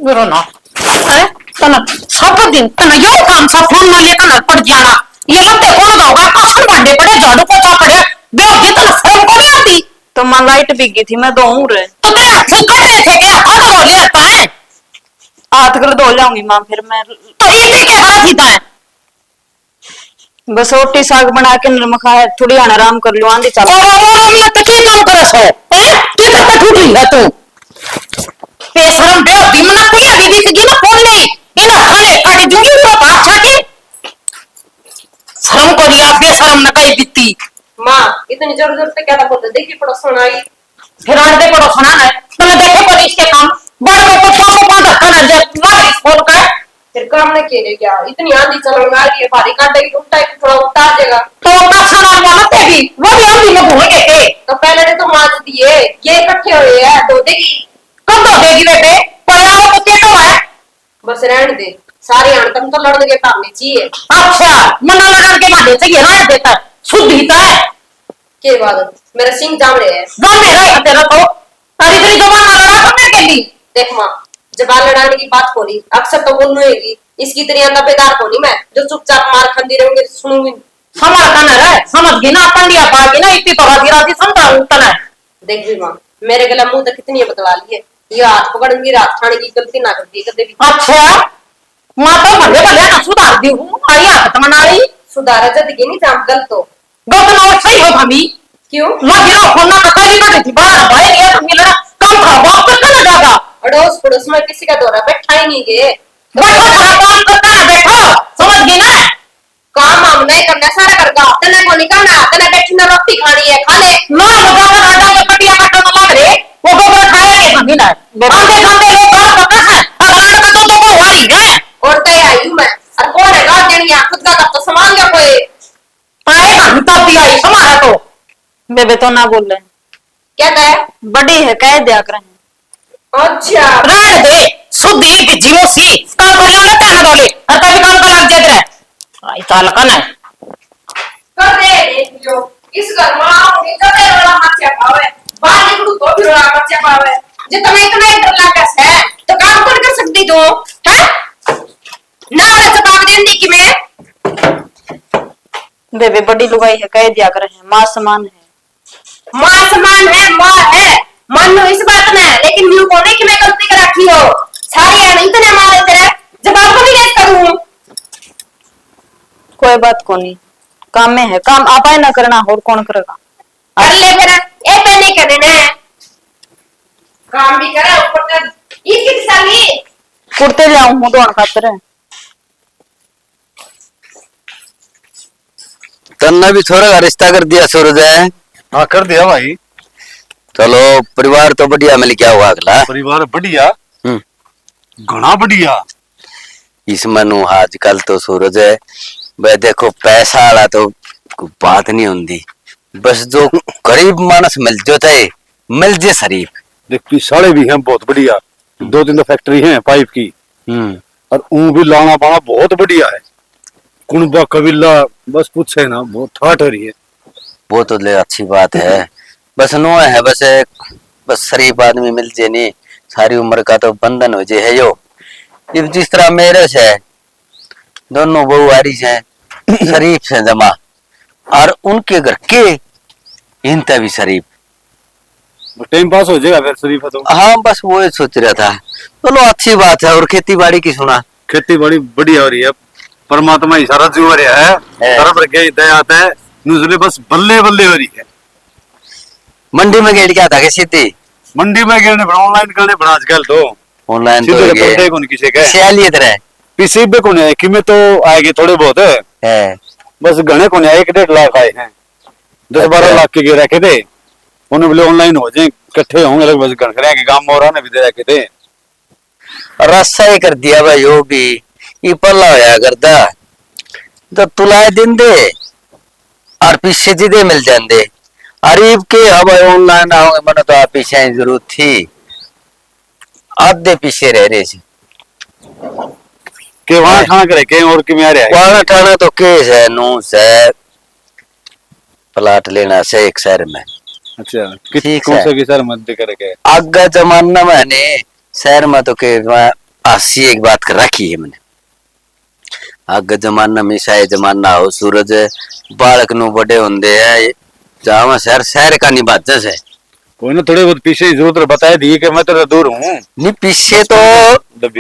मेरा ना है तना सब दिन तना यो काम सा फोन ना लेकर ना पड़ जाना ये लते कौन होगा कसम भांडे पड़े झाड़ू पोछा करे बेहोगी तना शर्म को नहीं आती। तो मां लाइट बिक गई थी, मैं धोऊं रे। तो तेरा हाथ कट रहे थे क्या कौन हो ले रखा है। हाथ कर धो लाऊंगी मां, फिर मैं तो ये क्या करा सीधा है। बस रोटी साग बना के नमक खाए थोड़ी आराम कर लो आंधी चल। और ये तो क्या काम करे सो है की तक ठूठ रही है तू बेशरम बेहोगी मना कोई अभी भी सीधी ना फोन नहीं इना खाने काट दूंगी पूरा भात छाके शर्म को लिया बेशरम न कहीं बीती। माँ इतनी जोर जोर से क्या था बोलते देखिए पड़ोसन आई फिर आंटे पड़ो सुना है तूने देखे पर इसके काम बड़ को पांच खाना जब मारी फोन कर फिर काम न किए क्या इतनी आंधी चलन आ रही है भारी काटेगी तो उल्टा थोड़ा उतार देगा तो का खाना वाला पे भी वो भी आंधी में भूल गए थे। तो पहले ने तो मांज दिए ये इकट्ठे हुए हैं धो देगी कब धो देगी बेटे पड़ा वो कुत्ते तो है। बस रहने दे सारे आंटम तो लड़ने के काम नहीं चाहिए। अच्छा मना लड़न के बाद चाहिए ना देता शुद्ध ही है के बाद मेरा सिंह जाम रहे हैं गांव में रहे तेरा तो तारी तेरी जबान ना लड़ा करने के लिए। देख माँ जबान लड़ाने की बात खोली अक्सर तो बोलनी होगी इसकी तरह दबेदार होनी मैं जो चुपचाप मार खाती रहूंगी सुनूंगी समझ करना है समझ गई ना पंडिया पागी ना इतनी तो राजी राजी समझा उतना है। देख भी माँ मेरे गला मुंह तक कितनी बतला ली है ये हाथ पकड़ूंगी रात खाने की गलती ना करती कदे भी। अच्छा माँ तो भले भले ना सुधार दी हूँ आई हाथ मना रही सुधारा जद की नहीं जाम गलत तो गलत ना सही हो भाभी क्यों लगी रहो फोन ना कटाई कर रही थी बाहर भाई ये तो मिलना कम था बाप तक ना जाएगा अड़ोस पड़ोस में किसी का दौरा बैठा ही नहीं गए बैठो थोड़ा काम करता है बैठो समझ गई ना काम हम नहीं करना सारा करगा तने को निकालना तने बैठी ना रोटी खानी है खा ले ना वो जाकर राजा के पटिया काटने तो लग रहे वो गोबर खाया के भाभी ना आते खाते लोग बाहर पका है और आने का तो वो वाली है और तय आई हूं मैं और कौन है गाड़ देनी है खुद का तो सामान क्या कोई पाए घंटा दिया ही हमारा तो बेबे तो ना बोल रहे क्या कहे बड़ी है कह दिया करें। अच्छा रहने दे शुद्ध एक जीवोसी काम कर लो ना ना डोले और कभी काम कर लग जाते रहे आई चाल कन है कर दे जो इस घर में आऊंगी तो तेरा वाला मच्छा पावे बाहर निकलू तो फिर वाला मच्छा पावे जे तुम्हें इतना ही डर लगा है तो काम कौन कर सकती तू हैं ना वाला जवाब देने की मैं बेबे बड़ी लुगाई है कह दिया करें माँ समान है। मां समान है मां है मान लो इस बात में लेकिन न्यू को नहीं कि मैं गलती कर रखी हो सारी है नहीं तो नहीं मारे तेरे जवाब को भी नहीं करूं कोई बात को नहीं काम में है काम आप ही ना करना और कौन करेगा। कर ले फिर ए पे नहीं करना है काम भी करे ऊपर का ये किस साली कुर्ते जाऊं हूं दोन खातर है। तन्ना भी थोड़ा रिश्ता कर दिया सूरज है। हाँ कर दिया भाई। चलो परिवार तो बढ़िया मिल गया हुआ अगला परिवार बढ़िया घना बढ़िया। इसमें नु आजकल तो सूरज है वह देखो पैसा वाला तो बात नहीं होती बस जो गरीब मानस मिल जाता है मिल जे शरीफ। देख पिसाड़े भी हैं बहुत बढ़िया 2-3 तो फैक्ट्री है पाइप की और ऊं भी लाना पाना बहुत बढ़िया है कुनबा कबीला बस पूछे ना बहुत ठाठ हो रही है। वो तो ले अच्छी बात है बस नो है बस एक बस शरीफ आदमी मिल जे नहीं सारी उम्र का तो बंधन हो जे है यो ये जिस तरह मेरे से दोनों बहू आरी से शरीफ से जमा और उनके घर के इनता भी शरीफ टाइम पास हो जाएगा फिर शरीफ है तो। हाँ बस वो सोच रहा था चलो अच्छी बात है। और खेती बाड़ी की सुना खेती बाड़ी बढ़िया हो रही है परमात्मा ही सारा जीव रहा है तरफ रखे दया आता है न्यूज़ले बस बल्ले बल्ले हो रही है। मंडी में गेट क्या था कि सीधी मंडी में गए ऑनलाइन करने बड़ा आजकल तो ऑनलाइन तो सीधे पलटे कौन किसी के सियाली इधर है पीसी पे कौन है कि में तो आएगी थोड़े बहुत है बस घने कौन है 1-1.5 लाख आए हैं 10-12 लाख के रखे थे उन्हें बोले ऑनलाइन हो जाए इकट्ठे होंगे लोग बस घन करेंगे गांव में और भी दे रखे थे रास्ता ही कर दिया भाई यो भी ये पल्ला होया करता तो तुलाए दिन दे और पीछे जिदे मिल जाते अरीब के अब ऑनलाइन आओगे मैंने तो आप पीछे जरूरत थी आधे पीछे रह रहे के वहां खाना करे के और कि में आ रहा है वहां ठाना तो केस है नूस है प्लाट लेना से एक शहर में। अच्छा ठीक कौन है सा की सर मध्य करे के आगा जमाना में ने शहर में तो के अस्सी एक बात कर रखी है मैंने। आगे जमाना में शायद जमाना हो सूरज बालक नु बड़े होंदे है जावा शहर शहर का नहीं बाजस है। कोई ना थोड़े बहुत पीछे की जरूरत बता दी कि मैं तेरा दूर हूँ। नहीं पीछे तो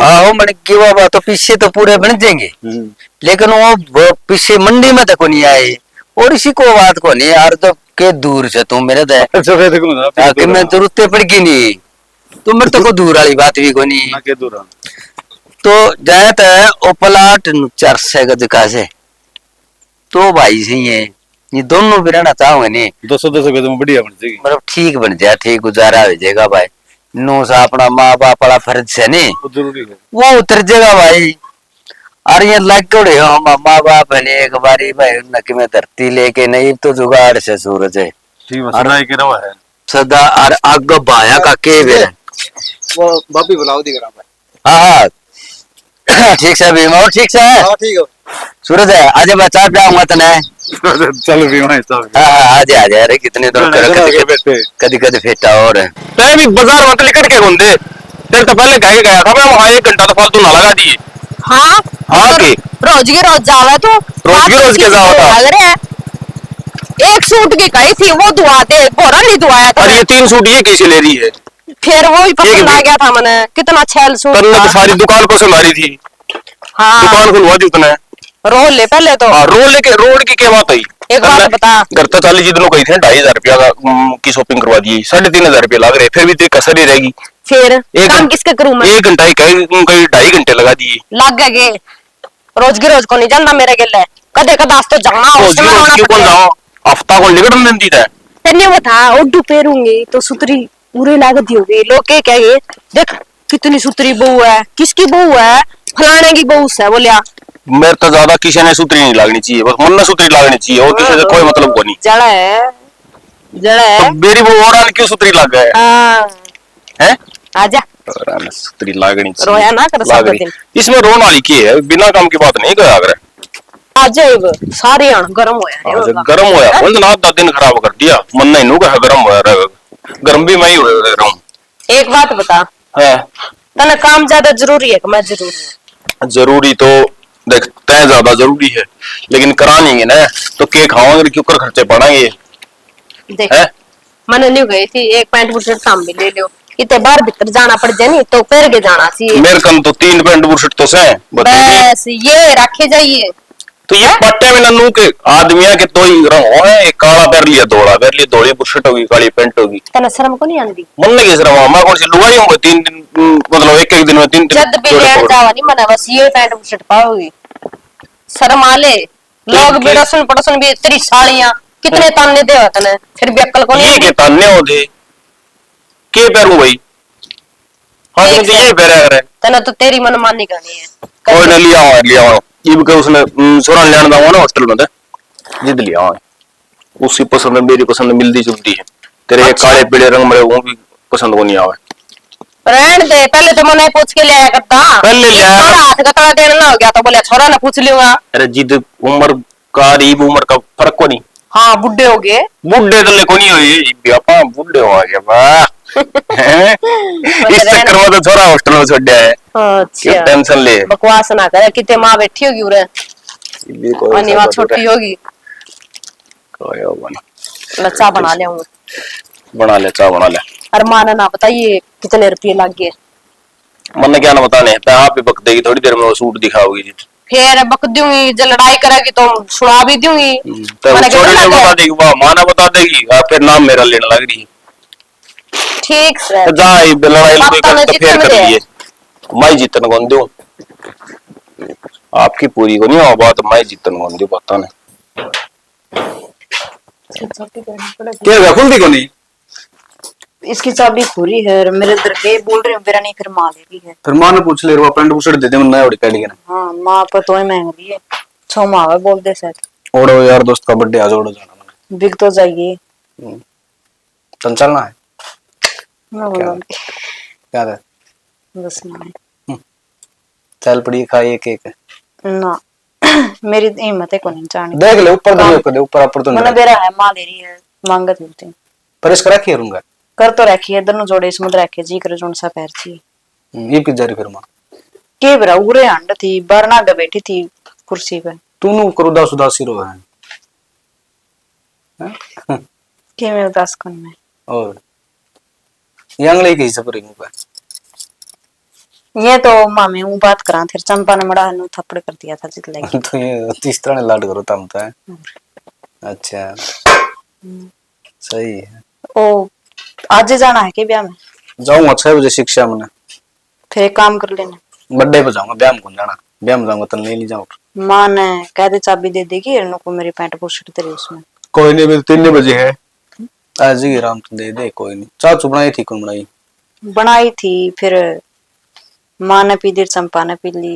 आओ मन की बाबा तो पीछे तो पूरे बन जाएंगे, लेकिन वो पीछे मंडी में तक नहीं आए और इसी को बात को नहीं यार तो के दूर से तुम मेरे कि मैं जरूरत पड़गी नहीं तुम मेरे तो को दूर वाली बात भी को नहीं के दूर तो जाए तो ओ प्लाट 400 गज का से तो भाई सही है ये दोनों भी रहना चाहोगे नहीं 200 गज में बढ़िया बन जाएगी मतलब ठीक बन जाए ठीक गुजारा हो जाएगा भाई नो सा अपना माँ बाप वाला फर्ज है नहीं वो जरूरी है वो उतर जाएगा भाई। अरे ये लग रहे हो हम माँ बाप है एक बारी भाई नकी में धरती लेके नहीं तो जुगाड़ से सूरज है ठीक है सदा के रवा है सदा और आग भाया का के वे वो भाभी बुलाओ दी करा हाँ हाँ ठीक से भीमा और ठीक से है हां ठीक है सूरज है आज मैं चाय पिलाऊंगा तने चल भी वहां सब हाँ हाँ आज आ जा रे कितने दूर कदी कदी फेटा और मैं भी बाजार में निकल के घूमते तेरे तो पहले कह के गया था मैं वहां 1 घंटा तो फालतू ना लगा दिए। हाँ हाँ के रोज के रोज जावा तो रोज के जाओ था। लग रहा है एक सूट की कही थी वो दुआ दे बोरा नहीं दुआया था और ये 3 सूट ये कैसे ले रही है? फिर वो ही पसंद आ गया था मैंने कितना छैल सूट तन्ने तो था। सारी दुकान को संभाली थी हाँ दुकान खुलवा दी तूने। रोल ले पहले तो हाँ रोड की क्या बात हुई? एक बात बता घर तो 40 जितनों कही थे 2500 रुपया की शॉपिंग करवा दी 3500 रुपया लग रहे फिर भी तेरी कसर ही रहेगी। फिर काम किसके करूं मैं 1 घंटा ही कहीं 2.5 घंटे लगा दिए लग गए रोज की रोज को नहीं जानना मेरे गिले कदे कदास तो जाना रोज की कौन जाओ हफ्ता को निकल दी था तन्ने वो था उड्डू पेरूंगी तो सुतरी पूरे लागत होगी लोग के कहे देख कितनी सुतरी बहू है किसकी बहू है फलाने की बहू है बोलिया मेरे तो ज्यादा किसी ने सूत्री नहीं लागनी चाहिए बस मन में सूत्री लागनी चाहिए और किसी से कोई मतलब को नहीं जड़ा है तो मेरी वो और क्यों सूत्री लग गए हैं आजा सूत्री लागनी चाहिए रोया ना कर लाग सब रही। दिन इसमें रोना वाली की है बिना काम की बात नहीं करा कर आजा सारे आन गरम होया रे गर्म होया बोल ना 10 दिन खराब कर दिया मन नहीं नु कहा गर्म होया गर्म भी मैं ही रहा हूं। एक बात बता है तने काम ज्यादा जरूरी है कि मैं जरूरी है जरूरी तो देख तय ज्यादा जरूरी है लेकिन कराएंगे ना तो के खाओगे क्यों कर खर्चे पड़ेंगे देख है मैंने नहीं गई थी एक पैंट बुशर्ट शाम भी ले लियो इतने बार भीतर जाना पड़ जाए नहीं तो पैर के जाना चाहिए मेरे कन तो 3 पैंट बुशर्ट तो से बस ये रखे जाइए तो ये पट्टे में नन्नू के आदमिया के तो ही रंग हो है एक काला पैर लिया धोड़ी बुशर्ट होगी काली पैंट होगी तना शर्म को नहीं आंदी मन लगे सर मैं कौन सी लुगाई हूं 3 दिन मतलब एक दिन में 3 जद भी लेन जावा नहीं मना बस ये पैंट बुशर्ट पाओगी शर्म आले लोग भी रसन पड़ोसन भी तेरी साड़ियां कितने ताने दे तने फिर भी अक्ल को ये नहीं के ताने होते के पैरू भाई हाँ एक तुम ये पैर है तना तो तेरी मनमानी करनी है और ने लिया हुआ ये भी उसने सोना लेने दाऊंगा ना हॉस्टल में जिद लिया हुआ उसकी पसंद है मेरी पसंद मिलती जुलती है तेरे ये काले पीले रंग मेरे वो भी पसंद को नहीं आवे रहन दे पहले तो मने पूछ के लिया करता पहले लिया हाथ का तड़ा देना हो गया तो बोले छोरा ने पूछ लिया अरे जिद उम्र करीब उम्र का फर्क को नहीं हाँ बुढ़े हो गए बुढ़े तो को नहीं हुई ब्यापा बुढ़े हो गया वाह इस चक्कर में तो छोरा हॉस्टल में छोड़ दिया है क्यों अच्छा टेंशन ले बकवास ना करे कितने माँ बैठी होगी उरे भी कोई और निवा छोटी होगी कोई होगा नहीं लच्चा बना ले हूँ बना ले चाह बना ले और माँ ने ना बताइए कितने रुपये लग गए मन ने क्या ना बताने तो आप ही बक देगी थोड़ी देर में वो सूट दिखाओगी जी फिर बक दूंगी जब लड़ाई करेगी तो सुना भी दूंगी तो मैंने छोटी कितना देर बता लगा? देगी वाह माँ ना बता देगी फिर नाम मेरा लेने लग रही है ठीक से तो जा लड़ाई लड़ाई पापा ने कर तो फिर जीतने कर में लिए मैं जीतन कौन दूं आपकी पूरी को नहीं हो बात मैं जीतन कौन दूं पता नहीं क्या खुलती को नहीं इसकी चाबी खुरी है और मेरे इधर के बोल रहे हो मेरा नहीं फिर माँ ले रही है फिर मां ने पूछ ले पैंट बुशर्ट दे दे मैं नया उड़ी काट के ना हाँ माँ पर तो ही महंग रही है 6 माह है बोल दे शायद ओड़ो यार दोस्त का बर्थडे आज ओड़ो जाना मैंने बिक तो जाइए चल चलना है मैं बोला क्या है बस ना चल पड़ी खाइए केक ना मेरी हिम्मत है को नहीं जानी देख ले ऊपर दे ऊपर ऊपर तो मैंने नहीं बेरा है माँ ले रही है मांगत होती है पर इसका रखिए रहूंगा कर तो रखी है दोनों जोड़े इसमें रखे जी कर जोन सा पैर छी ये पिज्जा री फिर मां के बरा उरे हंड थी बरना ग बैठी थी कुर्सी पे। तू करुदास उदासी रो है के मैं उदास कौन में और यंगले की सपरी मुंह पे ये तो मामे हूँ बात करा फिर चंपा ने मड़ा नु थप्पड़ कर दिया था जित लगी। तो ये तीस तरह लाड करो तम तो है। अच्छा सही है। ओ आज जाना है के ब्याह में? जाऊंगा 6 बजे शिक्षा में। फिर एक काम कर लेना बर्थडे पे जाऊंगा ब्याह में कौन जाना ब्याह में जाऊंगा तो नहीं जाऊंगा। माँ ने कह दे चाबी दे देगी इन्हों को मेरी पैंट पोस्ट तेरी उसमें। कोई नहीं मेरे 3 बजे है आज ही राम तो दे दे कोई नहीं। चाचू बनाई थी कौन बनाई? बनाई थी फिर माँ ने पी दी चंपा ने पी ली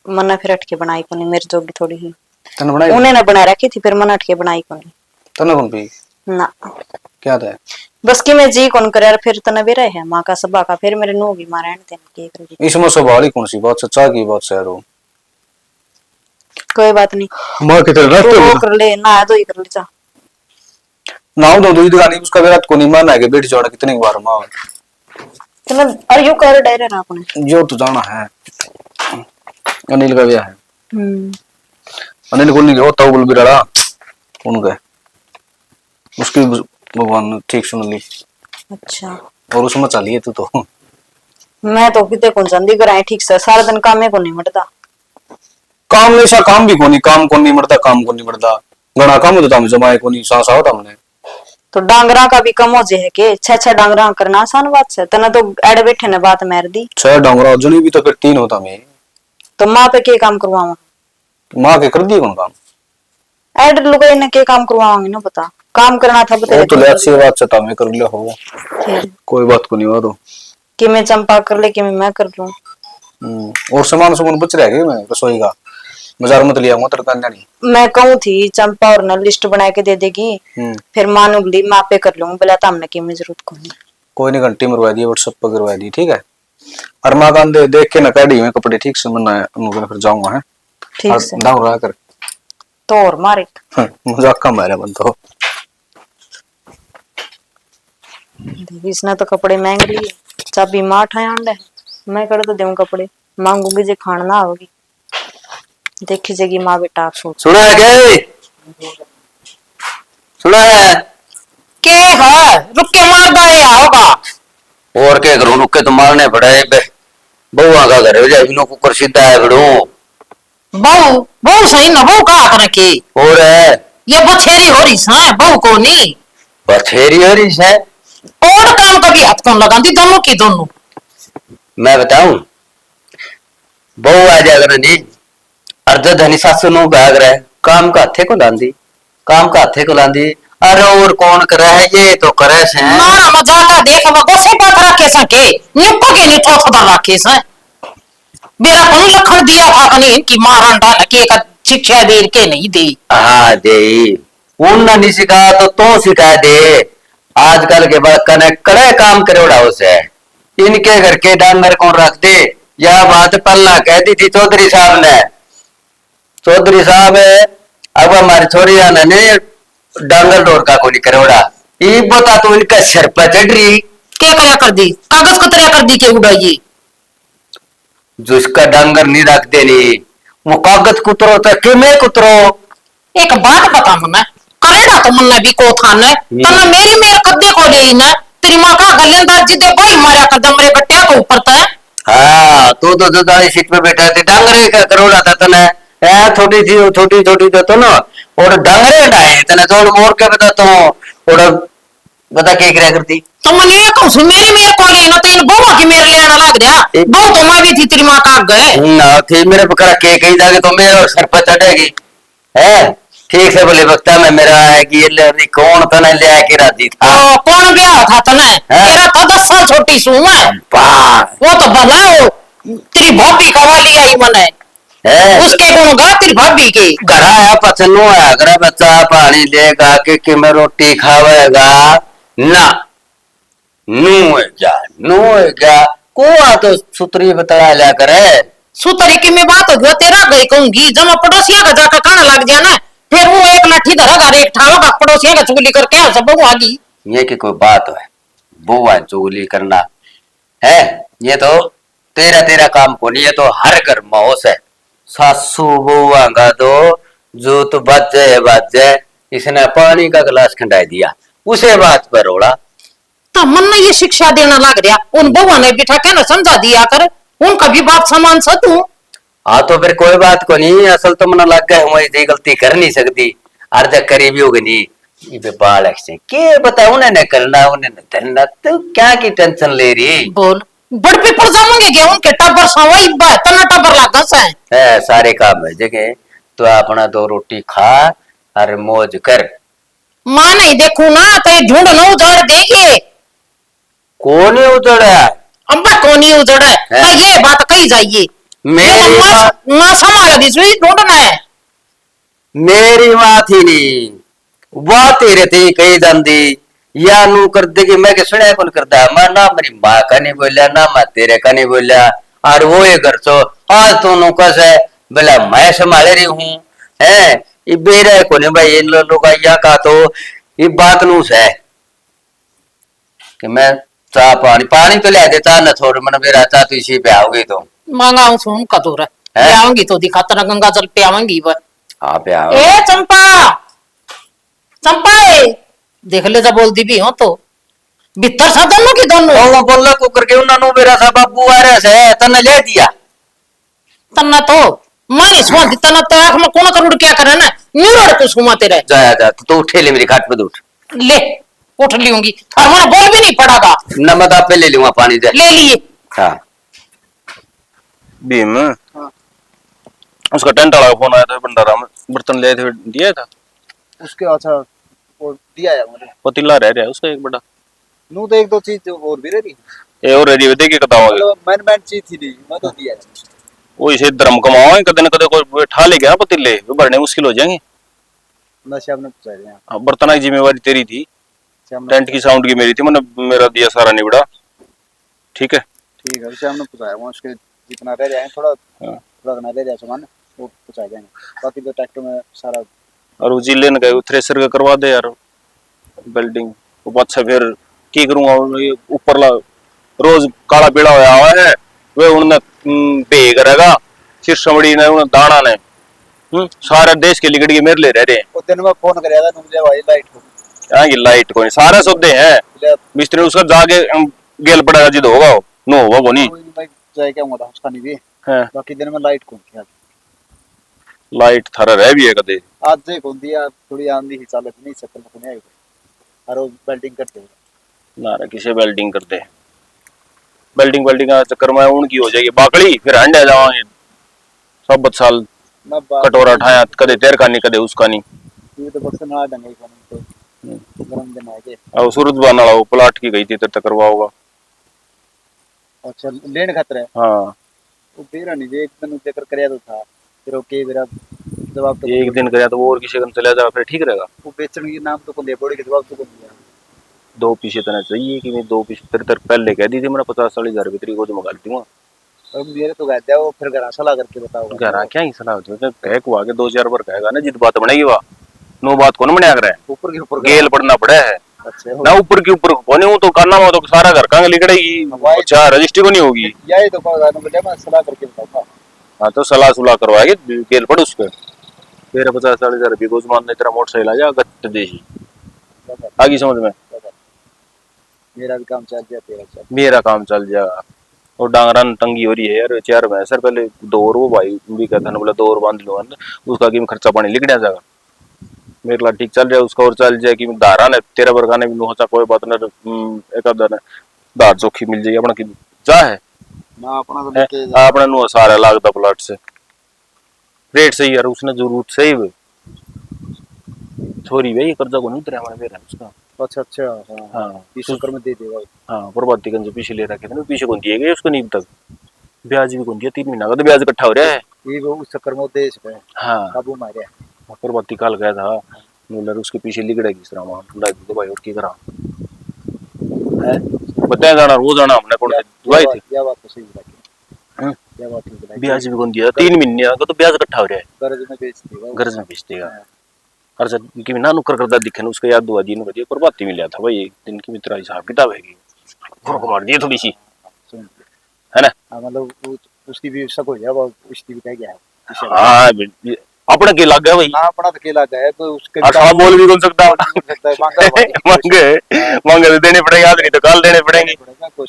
मन फिर अटके बनाई को नहीं मेरी जोगी थोड़ी ही तने बनाई उन्हें ना बना रखी थी फिर मन अटके बनाई को नहीं तने कौन पी ना क्या था बस कि मैं जी कौन करे फिर तना बेरा है माँ का सबा का फिर मेरे नो की मां रहने देने के करेगी। इसमें सवाल ही कौन सी बात सच्चा की बात से रो कोई बात नहीं मां कितने तू रास्ते वो कर ले ना दो ही कर ले जा नाउ दो दूध गानी उसका विराट को नहीं माना है कि बेटी जोड़ा कितनी बार मां तने और यू कर डायरे ना अपने जो तू जाना है अनिल का ब्याह है। अनिल को नहीं होता बोल भी रहा उनका उसकी भगवान ने ठीक सुन ली। अच्छा और उसमें चलिए तू तो मैं तो कितने कौन संदी कराए ठीक से सारा दिन काम में को नहीं मटता काम ऐसा काम भी कोनी काम को नहीं मरता काम को नहीं मरता घना काम होता हम जमाए को नहीं सांस होता हमने तो डांगरा का भी कम हो जे है के 6 डांगरा करना आसान बात है तना तो एड बैठे ने बात मार दी 6 डांगरा जनी भी तो फिर 3 होता मैं तो माँ पे के काम करवावा मां के कर दी कौन काम एड लुगाई ने के काम करवावांगे ना बता काम करना था बता वो तो ले अच्छी बात चता मैं कर लिया हो फिर कोई बात को नहीं हो तो कि मैं चंपा कर ले कि मैं कर लूं और सामान सुमन बच रह गए मैं रसोई का बाजार मत लिया हूं तरका नहीं मैं कहूं थी चंपा और न लिस्ट बना के दे देगी फिर मानू बोली माँ पे कर लूंगी बोला तो हमने की में जरूरत कोई नहीं घंटी मरवा दी व्हाट्सएप पर करवा दी ठीक है और माँ का देख के ना काढ़ी में कपड़े ठीक से मना है उनको फिर जाऊंगा है ठीक से दाऊ रहा कर तो और मारे मजाक का मारे बन तो इसने तो कपड़े मांग लिए चाबी माँ ठाया अंडे मैं कर तो दूं कपड़े मांगूंगी जे खाना ना होगी देखी जाएगी माँ बेटा आप सोच सुना है क्या सुना है के है रुक के मार गया होगा और क्या करूं रुक के तो मारने पड़े बहुआ का घर हो जाए इनो कुकर सीधा है बड़ू बहू बहू सही ना बहू कहा कर की और है ये बछेरी हो रही है बहू को नहीं बथेरी हो रही है और काम कभी हाथ कौन लगाती दोनों की दोनों मैं बताऊं बहु आ जाकर नहीं अर्ध धनी सासू नो भाग रहा है काम का हाथे को लांदी काम का हाथे को लांदी अरे और कौन करे है ये तो करे से ना मजाक का देख लो को से पाथ रखे सके निपको के नहीं थोड़ा थोड़ा रखे से मेरा कौन लखन दिया था कनी कि मारन डाल के का शिक्षा दे के नहीं दी हाँ दे उन नहीं सिखा तो सिखा दे आजकल के बाद कने कड़े काम करोड़ा उसे इनके घर के डांगर कौन रख दे यह बात पल्ला कहती थी चौधरी साहब ने चौधरी साहब अब हमारी छोरी ने डांगर डोर का कोनी करोड़ा ये बता तो इनका सिर पर चढ़ रही क्या करा कर दी कागज कतरा कर दी के उड़ाइए जिसका डांगर नहीं रख देनी वो कागज कुतरो तो कि मैं कुतरो एक बात बता मना करेड़ा तो मन भी को था न तना मेरी मेरे कद्दे को ले न तेरी मां का गलेंदार जिदे कोई मारा कर दमरे गट्टिया को ऊपर था हाँ तो दाई सीट पे बैठा थे डांगरे का करोड़ा था तने छोटी थी छोटी छोटी तो ना और डांगरे हटाए तने थोड़ा मोर के बता तो और बता क्या क्या करती तो मन ये कहूं सु मेरी मेरे को ले न तेन बहुआ की मेरे लेना लग गया बहु तो मैं भी थी तेरी मां का गए ना थी मेरे पकड़ा के कही जाके तो मेरे सर पर चढ़ेगी है ठीक से बोले वक्ता में मेरा है कि ये ले कौन तने ले आके राजी था कौन ब्याह था तने तेरा था 10 साल छोटी सू मैं वो तो भला हो तेरी भाभी का वाली आई मने उसके गुण गा तेरी भाभी के घर आया पसनो है अगर बच्चा पानी लेगा कि मैं रोटी खावेगा ना नू है क्या को तो सुतरी बता लिया करे सुतरी की में बात हो गई तेरा गई कहूंगी जब मैं पड़ोसिया का जाकर खाना लग जाए ना फिर वो एक लाठी धरेगा एक ठावेगा पड़ोसिया का चुगली करके सब बहु आगी ये की कोई बात है बुआ चुगली करना है ये तो तेरा तेरा काम को नहीं है तो हर घर मौस है। सासू बुआ का तो जो तो बात जाए इसने पानी का गिलास खंडाई दिया उसे बात पर रोड़ा। तो मन ने ये शिक्षा देना लग रहा, उन बुआ ने बिठा के ना समझा दिया कर, उनका भी बाप समान सा तू। हाँ तो फिर कोई बात को नहीं, असल तो मन लग गया हूँ इतनी गलती कर नहीं सकती, अर्ध करीबी होगी नहीं ये बाल से के बता उन्हें न करना उन्हें न करना, तो क्या की टेंशन ले रही। बोल बड़ पे पर जाऊंगे क्या उनके टब्बर सवाई तना टब्बर लागा सा है सारे काम है जगह, तो अपना 2 रोटी खा और मौज कर। मां नहीं देखू ना तो ये झुंड न उजाड़ देगी। कौन उजड़ा अम्बा कौन ही उजड़ा है, है? तो ये बात कही जाइए मेरी मां समारा दी सुई ढूंढना है। मेरी माँ थी नहीं वाह तेरे थी कही दंदी या नू कर देगी, मैं के सुने कौन करता है, मैं ना मेरी माँ का नहीं बोलिया ना मैं तेरे का नहीं बोलिया, और वो ये कर सो आज तो नु कस है बोला मैं संभाल रही हूँ है ये बेरा को नहीं भाई इन लोगों का या का तो ये बात नू है कि मैं चाह पानी पानी तो ले देता न छोड़ मन मेरा चाह तो इसी पे आओगी तो मांगाऊं सुन कदूर है? आऊंगी तो दिखा तेरा गंगा जल पे आऊंगी वह। हाँ पे आओ ए चंपा चंपा ए देख ले जब बोल दी भी हो तो भीतर सा दोनों की दोनों वो बोला को करके उन्होंने मेरा सा बाबू आ रहा है तने ले दिया तन्ना तो मानी सुन दी तना तो आंख में कौन करोड़ क्या करे ना न्यूरल को सुमा तेरे जाया जा तो उठे ले मेरी खाट पे उठ ले उठ लूंगी और मैंने बोल भी नहीं पड़ागा नमक आप पे ले लूंगा पानी दे ले लिए। हाँ भीम उसका टेंट वाला फोन आया था भंडारा में बर्तन ले थे दिया था उसके अच्छा वो दिया है मुझे। पतीला रह रहा है उसका एक बड़ा नू तो 1-2 चीज और भी रही ये और रेडी देखिए बताओगे मतलब मैन चीज थी नहीं मैं तो दिया है। वो इसे धर्म कमाओ कदे न कदे कोई ठा ले गया पतीले वो भरने मुश्किल हो जाएंगे। नशे आपने पूछा है हाँ, बर्तन की जिम्मेवारी तेरी थी, हमने टेंट की साउंड की मेरी थी, मैंने मेरा दिया सारा निबड़ा ठीक है। ठीक है उसे हमने पूछा है वो उसके जितना रह जाए थोड़ा हाँ। थोड़ा ना रह जाए सामान वो पूछा जाएंगे बाकी तो ट्रैक्टर में सारा और वो जिले ने गए थ्रेसर का करवा दे यार बिल्डिंग वो अच्छा फिर की करूंगा ऊपर ला रोज काला पीला होया हुआ है वे उन्हें बे करेगा शिरसमड़ी ने उन्हें दाना ने सारे देश के लिगड़ के मेरे ले रह रहे हैं। वो दिन में फोन कर था मुझे भाई लाइट को यहाँ की लाइट कोई सारे सौदे हैं मिस्त्री उसका जाके गेल पड़ेगा जिद होगा नो होगा वो नहीं मैं जाए क्या हुआ था उसका नहीं भी है बाकी दिन में लाइट कौन किया लाइट थारा रह भी है कदे आज जे कौन दिया थोड़ी आंधी ही चालत नहीं सकल में नहीं आई और वो बिल्डिंग करते हैं ना रे किसे वेल्डिंग करते हैं वेल्डिंग वेल्डिंग का चक्कर में उनकी हो जाएगी बाकड़ी फिर अंडे जावांगे सब साल मैं कटोरा ठाया कदे तेर का नहीं कदे उसका नहीं ये तो बक्से ना दंगे तो गरम दिन आ गए और सूरज बान वाला वो प्लाट की गई थी तेरे तक करवा होगा। अच्छा लेन खतरा है हाँ वो बेरा नहीं एक दिन देकर करया तो था फिर ओके मेरा जवाब तो एक दिन करे तो वो और किसी दिन चला जाए फिर ठीक रहेगा। वो बेचने के नाम तो को दे पड़ेगी जवाब तो को दिया 2 पीछे तना चाहिए कि मैं 2 पीछे तेरे तक पहले कह दी थी मैंने 50-40 हजार भीतरी को जो मंगा दी हूँ और मेरे तो कहते हैं वो फिर घर सलाह करके बताओ घर क्या ही सलाह होती है कह को आगे 2-4 बार कहेगा ना जित बात बनेगी वह नो बात कौन बना कर ऊपर के ऊपर गेल पड़ना पड़े है अच्छा ना ऊपर के ऊपर कोने हूं तो करना हो तो सारा घर का लिकड़ेगी अच्छा रजिस्ट्री को नहीं होगी यही तो कहा मुझे मैं सलाह करके बताऊंगा हाँ तो सलाह सुलाह करवाएगी गेल पड़ उसके तेरे 50-40 हजार रुपये गोज मान तेरा मोटरसाइकिल आ जा गत्त देशी आगे समझ में मेरा भी काम चल गया तेरा चल मेरा काम चल जाएगा और डांगरन तंगी हो रही है यार 4 भैंस सर पहले 2 और वो भाई भी कहता ना बोला 2 और बांध लो उसका की खर्चा पानी लिख दिया जाएगा मेरे ला ठीक चल जाए उसका और चल जाए कि धारा ने तेरा बरगा ने भी नुचा कोई बात ना एक आधा ने धार चौखी मिल जाएगी अपना की जा है ना अपना तो लेके अपना नु सारा लागदा प्लाट से रेट सही यार उसने जरूरत सही है छोरी भाई कर्जा को नहीं उतरा हमारे मेरा उसका अच्छा हाँ 20 एकड़ में दे देगा हाँ प्रभाती गंज पीछे ले रखे थे ना पीछे कौन दिए गए उसको नहीं तक ब्याज भी कौन दिया 3 महीना का तो ब्याज इकट्ठा हो रहा है ये वो उस चक्कर में देश पे हाँ काबू मारे प्रभाती काल गया था नूलर उसके पीछे लिगड़ेगी इस तरह मान तो भाई और की करा है बताया जाना रोज आना हमने कौन दुआई थी क्या बात तो सही लगी क्या बात है ब्याज भी कौन दिया 3 महीने का तो ब्याज इकट्ठा हो रहा है कर्ज में बेच देगा गर्ज में बेच देगा और जब कि ना नुकर करदा दिखे ना उसका याद दुआ दी ने बदिया प्रभाती मिला था भाई एक दिन की मित्रा हिसाब किताब है की फुरक मार दिए थोड़ी सी है ना। हाँ, मतलब उसकी भी शक हो जाए वो उसकी भी कह गया है हाँ अपने के लग गया भाई। हाँ अपना तो केला गया है तो उसके अच्छा बोल भी कौन सकता मांगे मांगे तो देने पड़ेंगे आज नहीं तो कल देने पड़ेंगे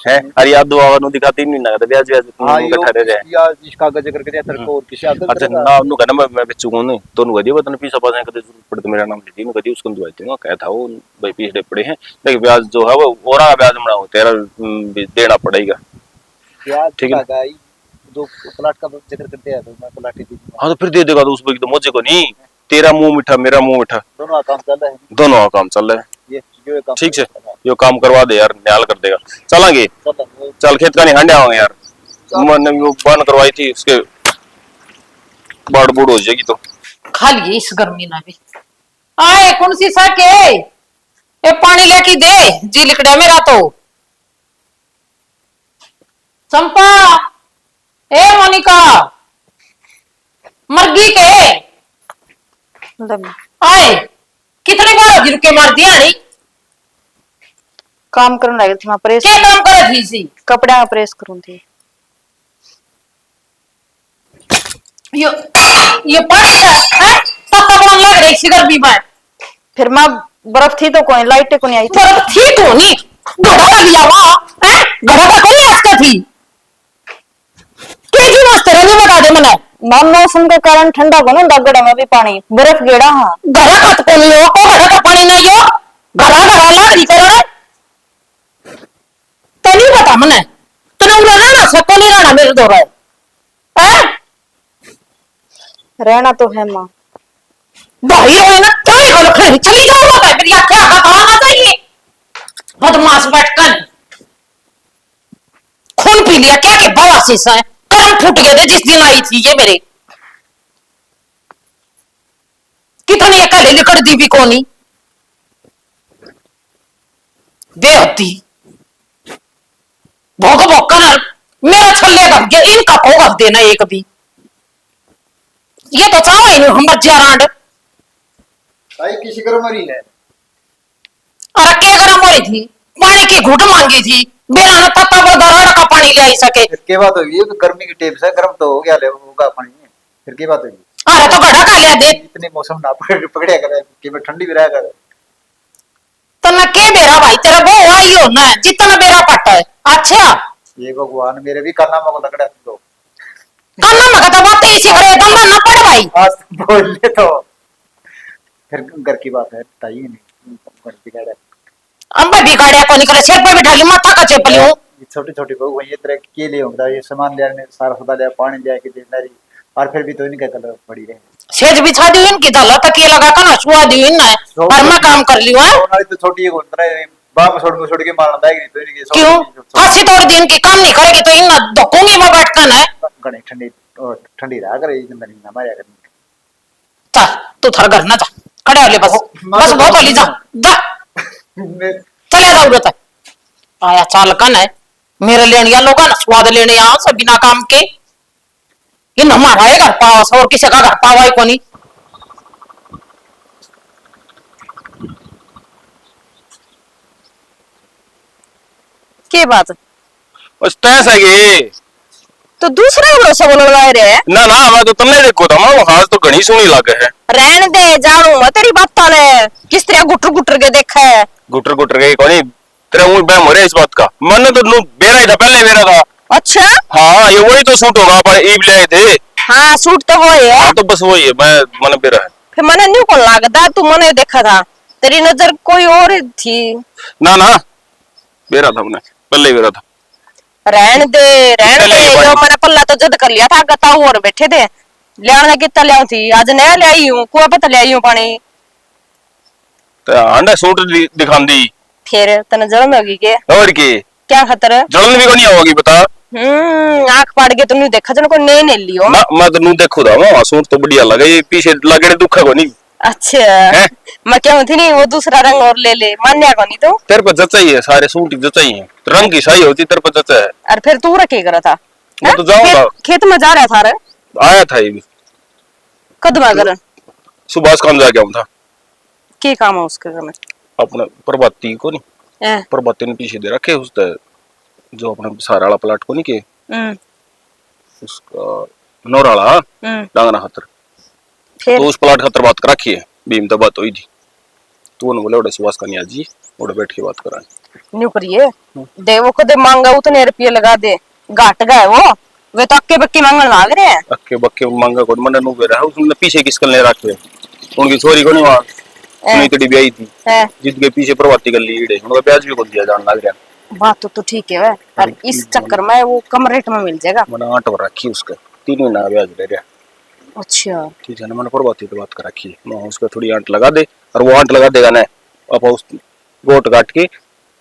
है। अरे याद दुआ नु दिखाती नहीं ना ब्याज ब्याज इकट्ठा रह जाए या इसका कागज करके दिया तेरे को और किसी आदत अच्छा ना नु कहना मैं बेचू को नहीं तो नु गदी बतन पीछे पास कदे पड़ तो मेरा नाम लेती नु गदी उसको दुआ दूंगा कहता वो भाई पीछे पड़े हैं लेकिन ब्याज जो है वो औरा ब्याज बनाओ तेरा देना पड़ेगा ठीक है। दो प्लाट का जिक्र करते हैं तो मैं प्लाट ही दी। हाँ तो फिर दे देगा तो उस पर तो मुझे को नहीं तेरा मुंह मीठा मेरा मुंह मीठा दोनों काम चल रहा है दोनों काम चल रहा है ये काम ठीक है यो काम करवा दे यार न्याल कर देगा चलेंगे चल खेत का नहीं हंडे आओगे यार मैंने वो बंद करवाई थी उसके बाड़ बूढ़ हो जाएगी तो खा लिए इस गर्मी ना भी आए कौन सी सके ए पानी लेके दे जी लिकड़ा मेरा तो चंपा ए मोनिका मर्गी के आए कितने बार होगी रुके मार दिया नहीं काम करने लगी थी मैं प्रेस क्या काम कर रही थी कपड़े में प्रेस करूँ थी ये पानी है पापा कौन लग रही सी गर्मी में फिर मैं बर्फ थी तो कोई लाइट को नहीं आई थी बर्फ थी तो नहीं घड़ा लग गया वहां है घड़ा का कोई रास्ता थी के जी मस्त रही बता दे मने मैम मौसम के कारण ठंडा को ना दगड़ा में भी पानी बर्फ गेड़ा हाँ घड़ा का तो लो को घड़ा का पानी नहीं हो घड़ा घड़ा लग रही करो तनी बता मने तने उड़ा ना सको नहीं रहना मेरे दो है रहना तो है माँ भाई हो ना चली जाओ खड़ी चली जाओ बता मेरी क्या खाना चाहिए बदमाश बैठकर खून पी लिया क्या के बवासीर है कर्म फूट गए थे जिस दिन आई थी ये मेरे कितनी अकेले लिकड़ दी भी कोनी बेहती भोग भोग कर मेरा छल्ले भग गया इनका भोग देना एक भी ये तो चाहो ही नहीं हम बच्चा रांड भाई किसी करो मरी है अरे क्या गरम हो रही थी पानी की घुट मांगी थी बेरा ने पत्ता पर दराड़ का पानी ले आई सके फिर के बात होगी तो गर्मी की टेप से गर्म तो हो गया ले होगा पानी फिर की बात होगी अरे तो घड़ा का ले दे इतने मौसम ना पकड़िया करे कि मैं ठंडी भी रहा करे तो मैं के बेरा भाई तेरा वो आई हो ना जितना बेरा पट्टा है अच्छा ये भगवान मेरे भी करना मको लगड़ा तो काना में तो बात इसी घरे दम ना पड़ भाई आज बोल ले तो फिर घर की बात है ताई नहीं घर की गाड़ा अंबा बिगाड़े को निकले सिर पर बिठा ली माथा का चेपली हूं ये छोटी छोटी बहू वही ये तरह के लिए होता ये सामान ले आने सारा सदा ले पानी ले के देनारी और फिर भी तो इनका कलर पड़ी रहे सेज बिछा दी इनकी दाला तकिया लगा कर ना सुआ दी इन और मैं काम कर लियो है हमारी तो छोटी है कोंतरा बाप छोड़ के मारना दाएगी तो इनकी क्यों फांसी तोड़ दी इनकी काम नहीं करेगी तो इन धोखूंगी मैं बैठकर है गणे ठंडी रहा करे जिंदगी ना मारिया करनी चल तू थर घर ना जा खड़े हो ले बस बस बहुत होली जा जा चले जा उड़ता आया चाल कन है मेरे लेने लोग ना स्वाद लेने आओ सब बिना काम के इन हमारा है घर पास और किसी का घर पावा ही को नहीं के बात बस तैस है ये तो दूसरा भरोसा बोल लगा रहे ना ना मैं तो तुमने देखो था मैं हाथ तो घनी सुनी लागे है रहने दे जानू मैं तेरी बात ने किस तरह गुटर गुटर के देखा है गुटर गई कोनी तेरा मुंह बहम हो रहा है इस बात का मैंने तो नु बेरा ही था पहले मेरा था अच्छा हाँ ये वही तो सूट होगा पर ईब ले आए थे हाँ सूट तो वो है हाँ तो बस वही है मैं मैंने बेरा है फिर मैंने न्यू कौन लागदा तू मैंने देखा था तेरी नजर कोई और थी ना ना बेरा था मैंने पहले ही बेरा था रहन दे जो मैंने पल्ला तो जद कर लिया था गताऊ और बैठे थे लियाने कितना लिया थी आज नया ले आई हूँ कुआ पे ले आई हूँ पानी तो आंडा सूट दिखांदी फिर तने जलन होगी के और की क्या खतर जलन भी को नहीं होगी बता आंख पाड़ के तुमने देखा जन को नहीं ने लियो ना मैं तो नु देखो था वो सूट तो बढ़िया लगा ये पीछे लगड़े दुखा को नहीं अच्छा मैं क्या थी नहीं वो दूसरा रंग और ले ले मान्या को नहीं तो तेरे पर जचा ही है सारे सूट ही जचा ही है रंग की सही होती तेरे पर जचा है और फिर तू रखे करा था मैं तो जाऊंगा खेत में जा रहा था रे आया था ये भी कद में कर सुभाष काम जाके आऊं था के काम है उसके में अपने प्रभाती को नहीं प्रभाती ने पीछे दे रखे उसने जो अपने सारा वाला प्लाट को नहीं के उसका नौराला डांगरा खतर फिर तो उस प्लाट खतर बात कर रखी है बीम तो बात हुई थी तो उन्होंने बोले ओडे सुभाष का जी ओडे बैठ के बात करा न्यू करिए दे वो खुद मांगा उतने रुपये लगा दे घाट गए वो वे तो अक्के बक्के मांगन मांग रहे हैं अक्के बक्के मांगा को मन नु बेरा उसने पीछे किसकल ने रखे उनकी छोरी को नहीं वहां उन्हीं तड़ी ब्याही थी जिद के पीछे प्रभाती कर ली इड़े उनका ब्याज भी को दिया जान लग गया बात तो ठीक है और इस चक्कर में वो कम रेट में मिल जाएगा मैंने 8 वर रखी उसका 3 महीना ब्याज ले रहा अच्छा ठीक है ना मैंने प्रभाती तो बात कर रखी है मैं उसका थोड़ी आंट लगा दे और वो आंट लगा देगा ना अब उस गोट काट के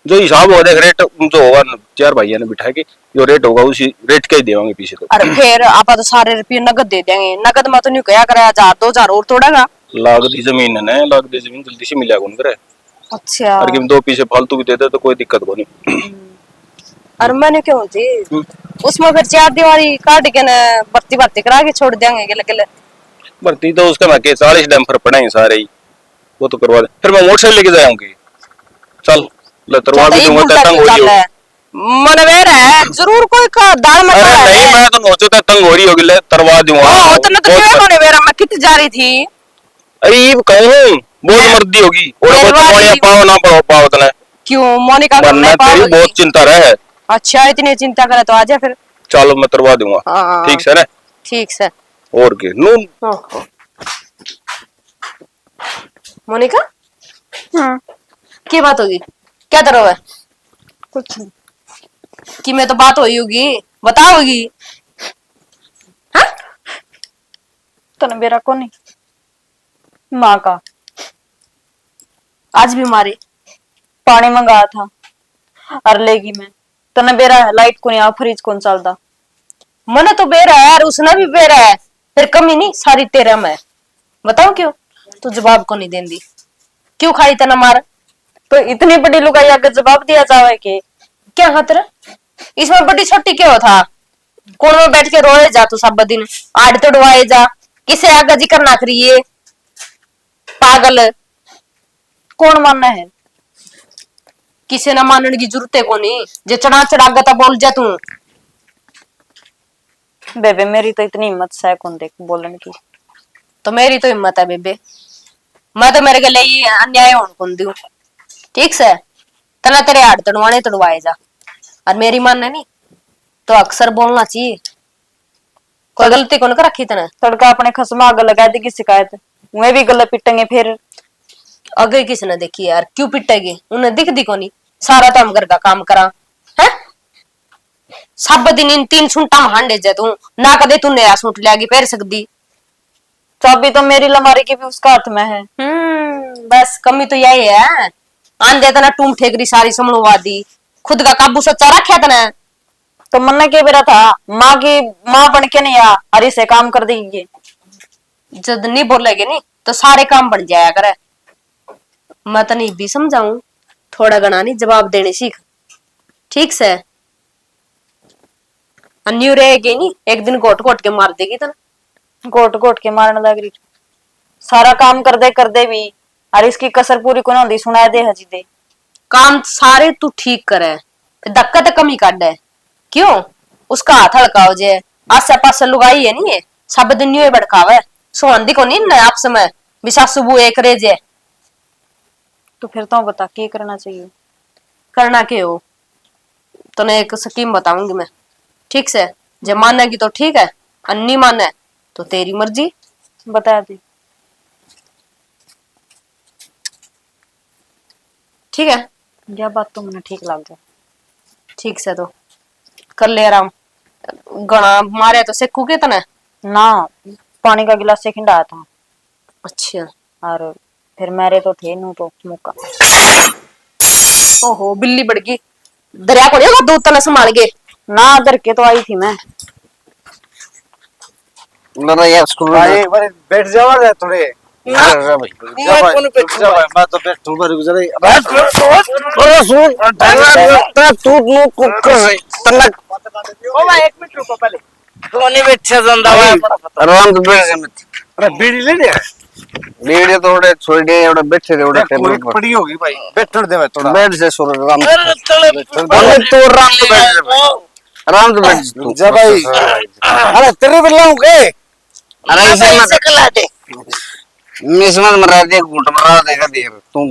जो हिसाब होगा देख रेट जो होगा 4 भाइयों ने बिठा के जो रेट होगा उसी रेट के ही देवांगे पीछे तो अरे फिर आप तो सारे रुपये नगद दे देंगे नगद में तो नहीं क्या कराया 1000-2000 और तोड़ेगा लागत जमीन है ना लागत जमीन जल्दी से मिलेगा उन करे अच्छा और कि 2 पीछे फालतू भी देते तो कोई दिक्कत को नहीं और मैंने क्यों थी उसमें फिर 4 दीवारी काट के न भर्ती भर्ती करा के छोड़ देंगे गले गले भर्ती तो उसका मैं के 40 डैम्पर पड़े हैं सारे ही वो तो करवा दे फिर मैं मोटरसाइकिल लेके जाऊंगी चल ले तरवा भी दूंगा तंग हो रही हो मन वेर है जरूर कोई का दाल में अरे नहीं मैं तो नोचो तो तंग हो रही होगी ले तरवा दूंगा ओ तो न तो क्या कोने वेरा मैं कित जा रही थी अरे ये कहूं बहुत मर्दी होगी और को तुम्हारे पाव ना पड़ो पाव तने क्यों मोनिका को वरना मैं तेरी पाऊंगी बहुत चिंता रहे अच्छा इतनी चिंता करे तो आजा फिर चलो मैं तरवा दूंगा हाँ। ठीक है ना ठीक से और के नू मोनिका क्या बात होगी क्या डरो है कुछ नहीं कि मैं तो बात हुई होगी बताओगी हाँ तने मेरा को नहीं माँ का आज भी मारे पानी मंगाया था और लेगी मैं तने बेरा लाइट को नहीं आ फ्रिज कौन चलता मने तो बेरा है और उसने भी बेरा है फिर कमी नहीं सारी तेरा में बताओ क्यों तू जवाब को नहीं देंदी क्यों खाई तना मार तो इतनी बड़ी लुगाई अगर जवाब दिया जावे के क्या खतरा इसमें बड़ी छोटी क्यों था कौन में बैठ के रोए जा तू सब दिन आड़ तोड़वाए जा किसे आगे जिक्र ना करिए पागल कौन मानना है किसे ना मानने की जरूरत है को नहीं जे चढ़ा चढ़ा गता बोल जा तू बेबे मेरी तो इतनी हिम्मत है कौन देख बोलने की तो मेरी तो हिम्मत है बेबे मैं तो मेरे गले ये अन्याय होने कौन दूं ठीक से तना तेरे आड़ तड़वाने तड़वाए जा और मेरी मानने नहीं तो अक्सर बोलना चाहिए कोई गलती कौन कर रखी तने तड़का अपने खसमा आग लगा देगी शिकायत वह भी गले पिटेंगे फिर अगे किसने देखी यार क्यों पिटेगी उन्हें दिख दी कोनी सारा तो हम घर का काम करा है सब दिन इन 3 सूंटा में हांडे जा तू ना कदे तू नया सूट लागी पहन सकदी चाबी तो मेरी लमारी की भी उसका हाथ में है बस कमी तो यही है आंदे तना टूम ठेकरी सारी समझवा दी खुद का काबू सच्चा रखा तना तो मन के बेरा था माँ की माँ बन के नहीं आ अरे से काम कर देंगे जब नहीं बोलेगे नहीं तो सारे काम बन जाया करे मैं तो नहीं भी समझाऊं थोड़ा घना नहीं जवाब देने सीख ठीक से अन्यू रहेगी नहीं एक दिन घोट घोट के मार देगी तो गोट गोट के मारने लग रही सारा काम कर दे भी अरे इसकी कसर पूरी को ना होती सुना दे हजी दे काम सारे तू ठीक करे धक्का तो कमी काट है क्यों उसका हाथ हल्का हो जाए आसे पास लुगाई है नहीं है सब दिन न्यू भड़कावे सोहन दी को नहीं आपसे मैं विशा सुबह एक रे जे तो फिर तो बता क्या करना चाहिए करना के हो तो ने एक स्कीम बताऊंगी मैं ठीक से जब मानेगी तो ठीक है अन्नी माने तो तेरी मर्जी बता दे ठीक है यह बात तो मुझे ठीक लग जाए ठीक से तो कर ले आराम गणा मारे तो सेकू के तने ना पानी का गिलास से खिंडाया था अच्छा और फिर मेरे तो थे नू तो मुक्का ओहो बिल्ली बढ़ गई दरिया को नहीं दो तने संभाल गए ना डर के तो आई थी मैं ना यार स्कूल में बैठ जाओ थोड़े बैठ जाओ मैं तो बैठूं पर गुजरे अरे सुन तू कुक कर तनक ओ भाई 1 मिनट रुको पहले कोने बैठे जंदा आराम से बैठ जा मत अरे बीड़ी ले ले वीडियो थोड़े छोड़े एवढे बैठे रे एवढे टेबल पर पड़ी होगी भाई बैठ दे मैं थोड़ा बैठ जा सुर आराम अरे तू आराम से बैठ जा आराम से बैठ तू। जा भाई। अरे तेरे बिल्ला हूँ के? अरे ऐसे मत कला दे। मिस मत मरा दे, घुट मरा देगा देर तुम।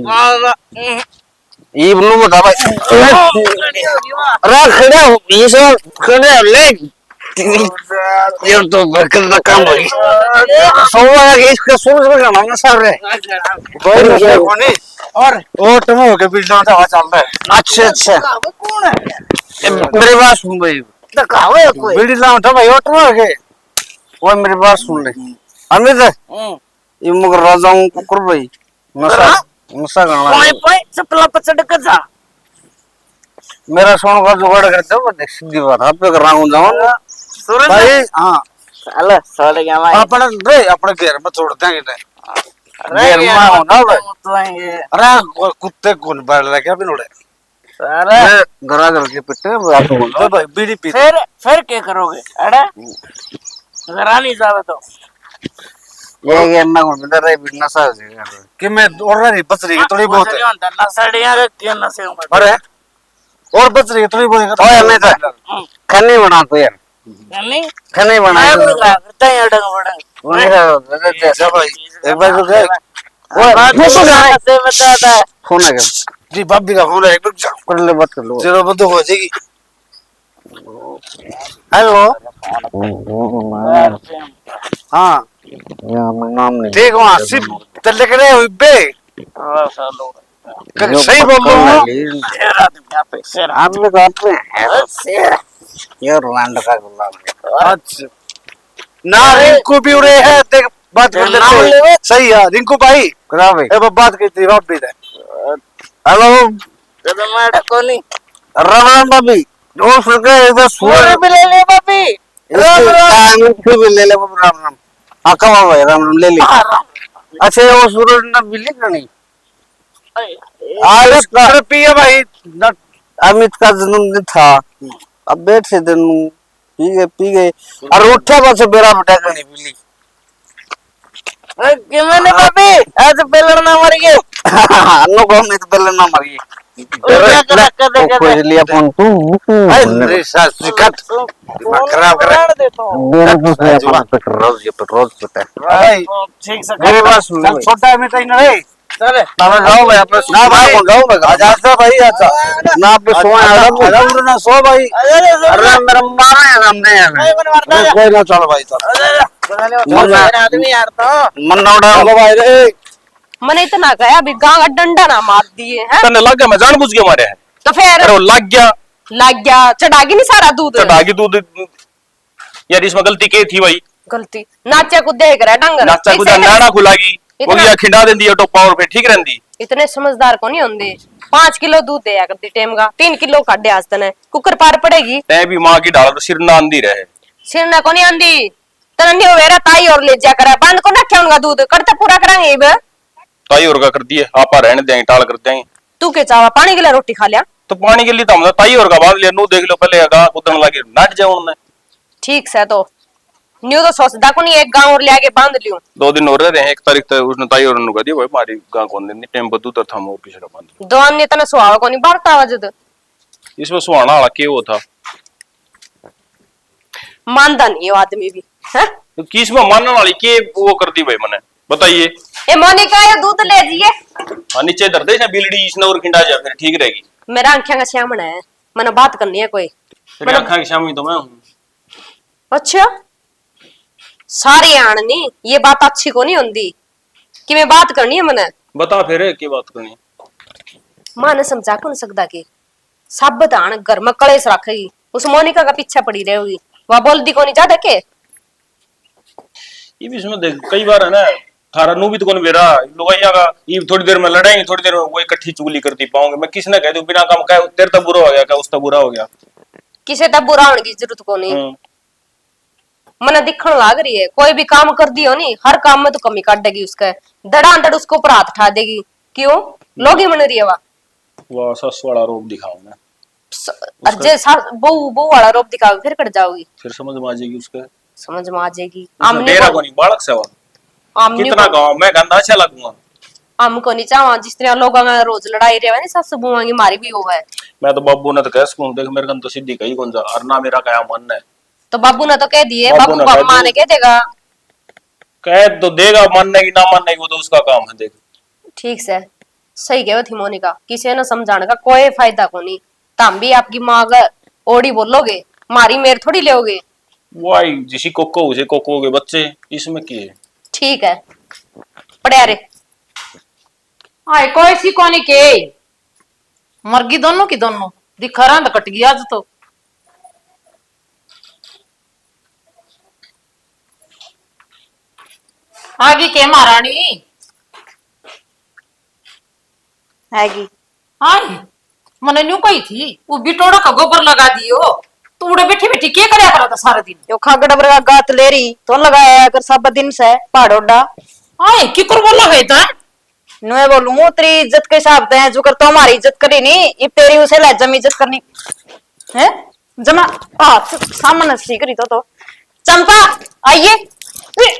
ये बनू बता भाई। अरे खड़े हो, ये सब खड़े हो ले। ये तो बरकत का काम है। सोवा के इसका सोच रखा ना सारे। भाई मुझे कोनी। और वो तुम हो के बिल्ला में हवा चल रहा है। अच्छा अच्छा। मेरी बात सुन भाई। बिल्डिंग लाऊं तो भाई वो तुम हो के। वो मेरी बात सुन ले। अमित ये मगर राजाओं को कर भाई। नशा नशा करना। मेरा सोन का जुगाड़ करते हो देख सीधी बात आप पे कर रहा हूँ जाऊँ भाई हाँ अल्लाह साले क्या भाई अपने रे अपने घर में छोड़ देंगे इन्हें। घर में हो ना भाई अरे कुत्ते कौन बैठ रहे क्या बिनोड़े? साले घरा घर के पिट्टे बात हो तो भाई बीड़ी पी। फिर क्या करोगे? अरे घर आ नहीं जावे तो ये मैं हूँ इधर रे बिना सा कि मैं और नहीं बच रही है थोड़ी बहुत है। नशेड़ियां के क्यों नशे में? अरे और बच रही है थोड़ी बहुत है। ओए मैं तो खाने बना तो यार नहीं खाने बना मैं भी करता है अड़ंग बड़ंग मेरा जा भाई एक बार रुक गए। से बताता है फोन आ गया जी भाभी का फोन है एक मिनट कर ले बात कर लो चलो बंद हो जाएगी। हेलो हाँ नाम नहीं ठीक वहाँ सिर्फ तले करे हुई बे सही बोल रहा हूँ। आप में तो आप में ये रोनाल्डो का गुलाम अच्छा ना रिंकू भी उड़े है देख बात कर लेते सही है रिंकू भाई करा भाई अब बात करती भाभी से। हेलो तो मैं कोनी राम भाभी वो सुनकर इधर पूरे भी ले ले बाबी इसके भी ले ले राम राम हाँ कब भाई राम राम ले ले अच्छा वो सूरज ने बिल्ली करनी आज अरे पिए भाई अमित का जन्मदिन था अब बैठ से दिन पी गए और उठा बस बेरा बटा करनी बिल्ली कि मैंने बाबी आज बेलर ना मर गए नो को में तो पहले ना मरी खोज लिया फोन तू अरे सासिकत खराब कर रोज पता है भाई ठीक से मेरी बात सुन चल छोटा है मैं कहीं ना रे चले ना जाओ भाई अपने ना भाई जाओ भाई आजा भाई आजा ना पे सोए आजा ना सो भाई अरे मेरा मारा है सामने यार कोई ना चलो भाई चल आदमी यार तो मन ना उड़ा चलो भाई रे मैंने इतना कहा अभी गांव का डंडा ना मार दिए हैं तने लग गया मैं जानबूझ के मारे हैं तो फिर अरे वो लग गया चढ़ागी नहीं सारा दूध चढ़ागी दूध यार इसमें गलती के थी भाई गलती नाचा को देख रहा है डंगर नाचा कुछ नाड़ा खुलागी वो इतना- या खिंडा देंदी है टोपा और पे ठीक रहंदी इतने समझदार को नहीं होंगे 5 किलो दूध दिया करती टेम का 3 किलो काटे आज तने कुकर पार पड़ेगी तै भी मां की डाल तो सिर ना आंदी रहे सिर ना को नहीं आंदी तने नहीं वेरा ताई और ले जा कर बंद को ना उनका दूध करते पूरा करांगे इब ताई और का कर दिए आपा रहने देंगे टाल कर देंगे तू के चावा पानी के लिए रोटी खा लिया तो पानी के लिए तो हम ताई और का बांध लिया नू देख लो पहले गा उतरने लगे नट जाओ उन्हें ठीक से तो न्यू तो सोचदा को नहीं एक गांव और ले आके बांध लियो 2 दिन और रहे 1 तारीख तक उसने ताई और नु कह दिया भाई मारी गां कौन दिन टाइम बदू तो था और किसी का बांध दो अन्य तने सुहावा को नहीं बारता आवाज इसमें सुहाना वाला के वो था मानदा नहीं वो आदमी भी हैं तो किस में मानने वाली के वो कर दी भाई मैंने बताइए ए मोनिका ये दूध ले जिए हाँ नीचे धर दे बिल्डी इसने और खिंडा जा फिर ठीक रहेगी मेरा आंखें का श्यामण है मैंने बात करनी है कोई तेरी आंखों की शामी तो मैं हूँ अच्छा सारी आणनी ये बात अच्छी को नहीं होंदी कि मैं बात करनी है मैंने बता फिर की बात करनी मां ने समझा कौन सकता कि सब दान घर में कलेश रखेगी उस मोनिका का पीछा पड़ी रहेगी वह बोलती को नहीं ज्यादा के ये भी इसमें देख कई बार है ना थारा नू भी तो कौन मेरा लुगाइया का ये थोड़ी देर में लड़ाएंगे थोड़ी देर में वो इकट्ठी चुगली करती पाऊंगे मैं किसने कह दूं बिना काम का तेरे तो बुरा हो गया क्या उसका बुरा हो गया किसे तब बुरा होने की जरूरत को नहीं मने दिखण लाग रही है कोई भी काम कर दियो नहीं हर काम में तो कमी काट देगी उसका धड़ाधड़ उसको ऊपर हाथ उठा देगी क्यों लोग ही मन रही है वाह सस वाला रूप दिखाऊं मैं अरे बहू बहू वाला रूप दिखाओगे फिर कट जाओगी फिर समझ में आ जाएगी उसका समझ में आ जाएगी मेरा को नहीं बालक से वो आमने कितना गाँव मैं गंदा अच्छा लगूंगा हमको नहीं चाहवा जिस तरह लोगों में रोज लड़ाई रहे ना सास बुआ की मारी भी हो है। मैं तो बाबू ने तो कह सकूं, देख मेरे कन तो सीधी कही कौन सा और ना मेरा क्या मन है। तो बाबू ने तो कह दिए, बाबू बाबू ने बाप कह माँ दिए। ने कह देगा। कह तो देगा, मानने की ना मानने की वो तो उसका काम है। देख ठीक से सही कहो थी मोनिका, किसी ने समझाने का कोई फायदा को नहीं। तुम भी आपकी माँ का ओडी बोलोगे, मारी मेर थोड़ी लोगे। वाई जिसी कोको उसे कोको के बच्चे इसमें की है। ठीक है पड़े रे। आए कोई सी कोनी के मरगी दोनों की दोनों दिखा रहा कट गया आज तो। आगे के महारानी हैगी। आई मैंने न्यू कही थी वो बिटोड़ा का गोबर लगा दियो तो उड़े बैठी बैठी क्या करया करा था सारा दिन। यो खागड़ बरगा गात लेरी तो लगाया कर सब दिन से पहाड़ोडा। आए की कर बोला है ता नुए बोलूं तेरी इज्जत के हिसाब से जो कर तो हमारी इज्जत करी नहीं, ये तेरी उसे लहजा इज्जत करनी है जमा सामने सीख रही तो चंपा आइए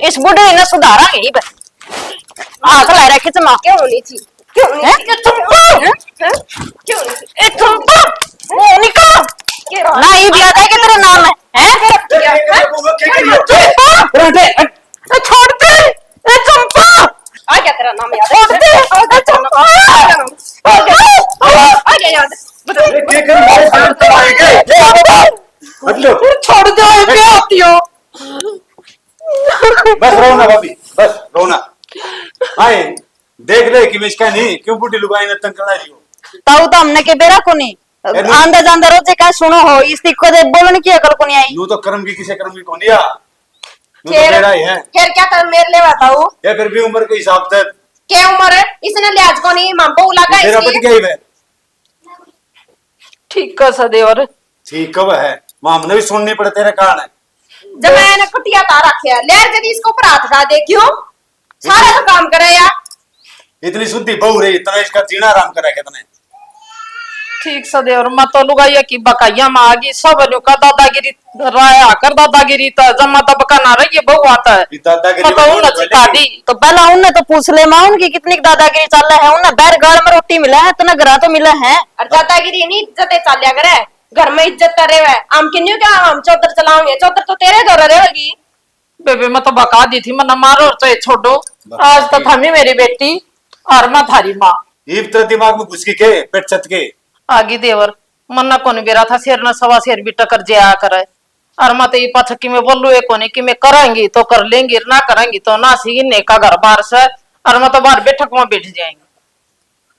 इस बूढ़े ने सुधारा यही पे आग ला रखे चमा क्यों नहीं थी, क्यों नहीं हैं? थी? ये चंपा हैं? क्यों नहीं थी? ए चंपा मोनिका ना ये भी आता है कि तेरा नाम है चंपा ए छोड़ दे ए चंपा आ गया तेरा नाम याद छोड़ दे ए चंपा आ गया याद। छोड़ दो पे आती हो बस रोना भाभी, बस रोना। आए देख ले कि मैं इसका नहीं क्यों बूढ़ी लुगाई ने तंग करा रही हो। ताऊ तो हमने के बेरा को नहीं आंदा जांदा रोजे का सुनो हो इस को दे बोलन की अकल को नहीं आई। नू तो कर्म की किसे कर्म की कौन दिया, नू तो बेड़ा ही है। फिर क्या कर मेरे ले बताओ या फिर भी उम्र के हिसाब से क्या उम्र है इसने लिहाज को नहीं मामो लगा तेरा पति क्या ही है। ठीक कर सदेवर ठीक कब है मां हमने भी सुननी पड़े तेरे कारण है। जब मैंने कुटिया तार रखे लेर जदी इसको ऊपर हाथ उठा दे क्यों सारा तो काम करे यार। इतनी शुद्धि बहू रही इतना इसका जीना आराम करे कितने। ठीक सदेवर मैं तो लुगाइया की बकाइया में आगी सब न्यू का दादागिरी राया कर दादागिरी तो जमा तो बका ना रही बहु आता है ये दादागिरी मैं तो में उन्हें कौन सिखा दी। तो पहला उनने तो पूछ ले मां उनकी कितनी दादागिरी चल रहा है उन्हें बैर गाड़ में रोटी मिला है इतना ग्रह तो मिला है। और दादागिरी नहीं इज्जत चालिया करे घर में इज्जत करे हुए हम किन्नू क्या हम चौधर चलाओगे चौधर तो तेरे दौरा रहेगी। बेबे मैं तो बका दी थी मना मारो और तो छोड़ो आज तो थमी मेरी बेटी और मैं थारी माँ ये तेरे दिमाग में घुस के पेट चत के आगी देवर मन्ना कोनी बेरा था शेर न सवा शेर भी टकर जाया करे और मैं तो ये पाछा कि मैं बोलू एक कोनी कि मैं करेंगी तो कर लेंगी ना करेंगी तो ना सी ने का घर बाहर से और मैं तो बाहर बैठक में बैठ जाएंगी।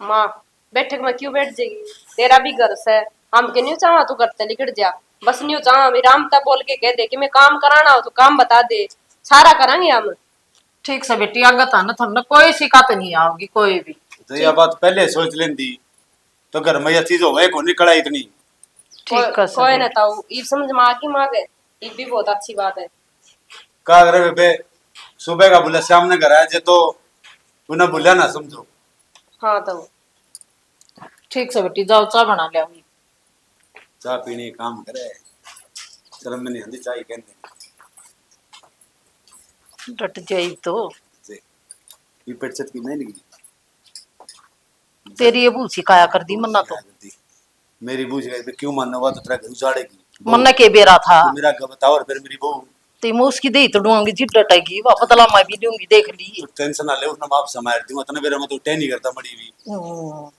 माँ बैठक में क्यों बैठ जाएगी तेरा भी घर से हम के न्यू चाहा तू करते निकट जा बस न्यू चाहा मेरी रामता बोल के कह दे कि मैं काम कराना हो तो काम बता दे सारा करांगे हम। ठीक से बेटी आगत आना थमने कोई शिकायत नहीं आओगी कोई भी। तो यह बात पहले सोच लेंदी तो घर में यह चीज हो गई कौन कड़ा इतनी। ठीक है कोई ना ताऊ ये समझ में आ की माँ गए ये भी बहुत अच्छी बात है। का करे बेबे सुबह का बोला शाम ने घर आए जे तो उन्हें बोला ना समझो। हाँ ताऊ ठीक से बेटी जाओ चाय बना ले आओगी चाय पीने काम करे चल मैंने हंदी चाय कहते डट जाई तो ये पेट चत की नहीं निकली तेरी ये बू सिखाया कर दी मन्ना तो मेरी बूझ गई क्यों मानना हुआ तो तेरा घर उजाड़ेगी मन्ना के बेरा था तो मेरा घर बताओ और फिर मेरी बहू ते मैं उसकी दे तो डूंगी जी डटेगी वाह बदला मैं भी दूंगी देख ली। तो टेंशन ना ले उसने माफ समार दी इतना मेरे में तो टेन नहीं करता मड़ी हुई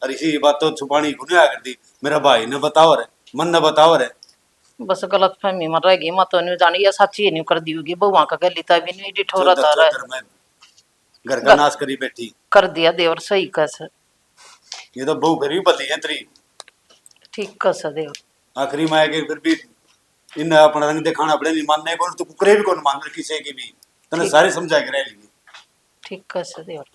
और इसी बात तो छुपानी गुनाह कर दी मेरा भाई ने बताओ रे मन ने बताओ रे बस गलत फहमी में रहेगी मैं तो नहीं जानी या सच्ची नहीं कर दी होगी बहुआ का गली तभी नहीं डिठोरा था रहा घर का नाश करी बैठी कर दिया देवर सही कस ये तो बहू फिर भी बदली है तेरी ठीक कस देवर आखिरी में आके फिर भी इन अपना रंग दिखाना पड़े नहीं मानने को तो कुकरे भी कौन मान रहे किसी की भी तने सारे समझा के रह ली ठीक कस देवर।